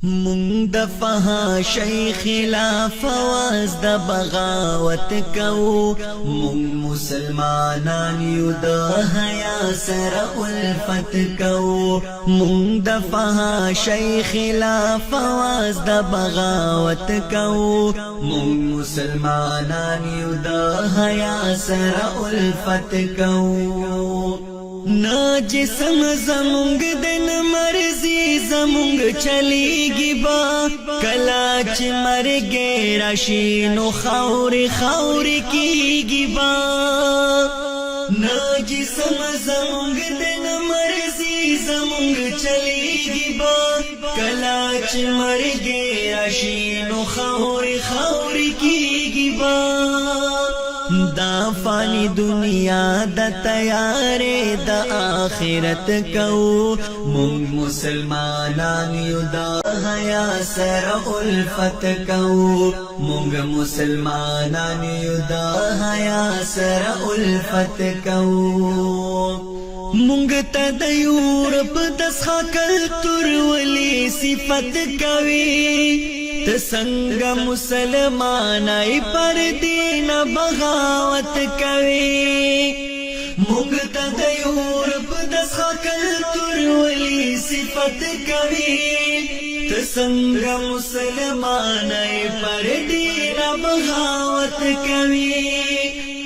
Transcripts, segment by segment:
مونږ د فحاشۍ خلاف आवाज د بغاوت کوو مونږ مسلمانان یو د حیا سره الفت کوو مونږ د فحاشۍ خلاف आवाज د بغاوت کوو مونږ مسلمانان یو د حیا سره الفت کوو نا جسم زمونگ دن مرزی زمونگ چلیگی با کلاچ مرگی راشینو خوری خوری کیگی با نا جسم زمونگ دن مرزی زمونگ چلیگی با کلاچ مرگی راشینو خوری خوری کیگی با دا فانی دنیا دا تیارے دا آخرت کو مونگ مسلمانان یو دا حیا سر الفت کو مونگ مسلمانان یو دا حیا سر الفت کو مونگ تا دا یورپ دسخا کلتور ولی صفت کوي تسنگ مسلمانائی پر دین بغاوت کوي مونږ ته د یورپ د کلتور ولی صفت کوي تسنگ مسلمانائی پر دین بغاوت کوي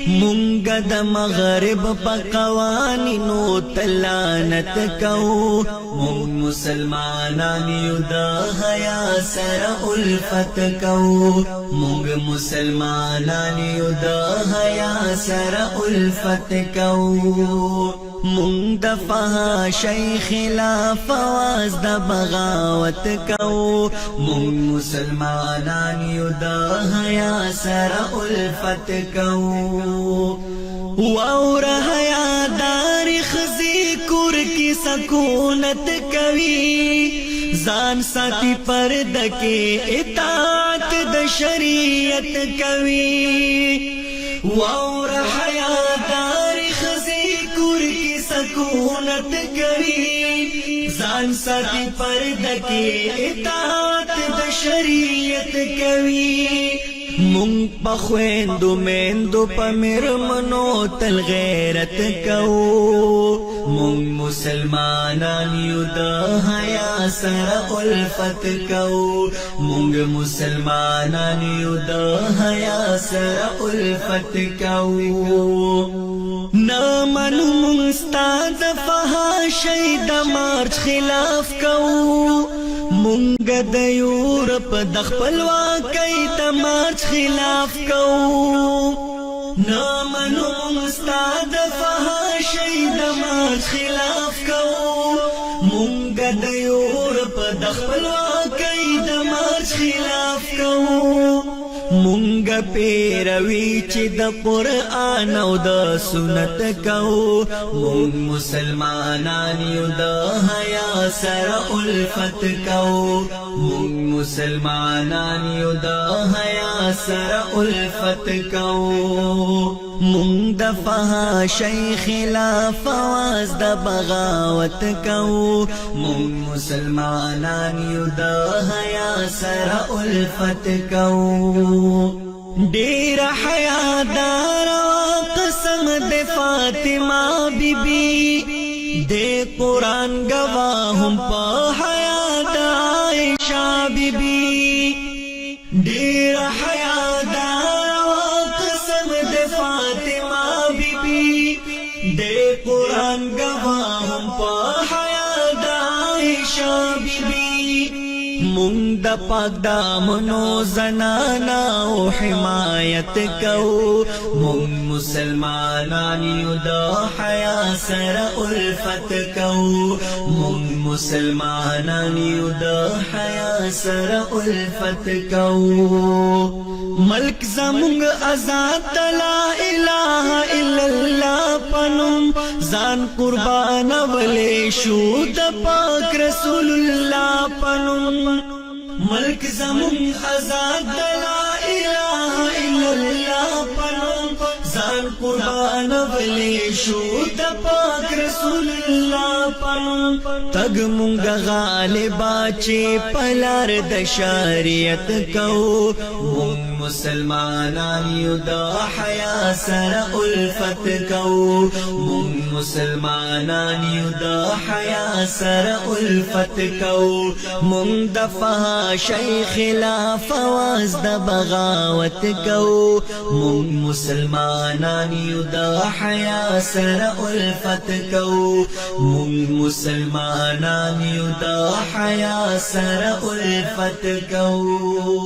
مونږ د مغرب په قوانینو تلانت کوو مونږ مسلمانان یو د حیا سره الفت کوو مونږ مسلمانان یو د حیا سره الفت کوو مونږ د فحاشۍ خلاف आवाज د بغاوت کوو مونږ مسلمانان یو د حیا سره الفت کوو واور حیا دار خزی کور کی سکونت کوي ځان ساتي پرد کې اطاعت د شریعت کوي واور حیا دار خزی کور کی سکونت کوي ځان ساتي پرد کې اطاعت د شریعت کوي مونږ په خويندو میندو په میرمنو تل غیرت کوو مونږ مسلمانان یو د حیا سره الفت کوو مونږ مسلمانان یو د حیا سره الفت کوو نه منو مونږ ستا د فحاشۍ د مارچ خلاف کوو مونږ د یورپ د خپلواکۍ د مارچ خلاف کوو نه منو مونږ ستا د فحاشۍ د مارچ خلاف کوو مونږ د یورپ د خپلواکۍ د مارچ خلاف کوو مونږ پیروي چې د قرآن او د سنت کوو مونږ مسلمانان یو د حیا سره الفت کوو مونږ مسلمانان یو د حیا سره الفت کوو مونږ د فحاشۍ خلاف आवाज د بغاوت کوو مونږ مسلمانان یو د حیا سره الفت کوو ډیر حیادار قسم د فاطمه بیبي د قرآن گواهم په حیا د عائشہ بیبي ډیر حیادار قسم د فاطمه بیبي د قرآن گواهم په حیا د عائشہ بیبي مونږ د پاک دامنو زنانا او حمایت کوو مونږ مسلمانان یو د حیا سره الفت کوو مونږ مسلمانان یو د حیا سره الفت کوو ملک زمونږ آزاد لا اله الا الله پنوم ځان قربان ولې شو د پاک رسول الله پنوم ملک زمون آزاد لا اله الا الله پنوم ځان قربان ولی شو د پاک رسول الله پنوم تگ مونږ غالبا چې پلار د شریعت کو مونږ مسلمانان یو د حیا سره الفت کو مونږ مسلمانان یو د حیا سره الفت کو مونږ د فحاشۍ خلاف आवाज د بغاوت کو مونږ مسلمانان یو د حیا سره الفت کو مونږ مسلمانان یو د حیا سره الفت کو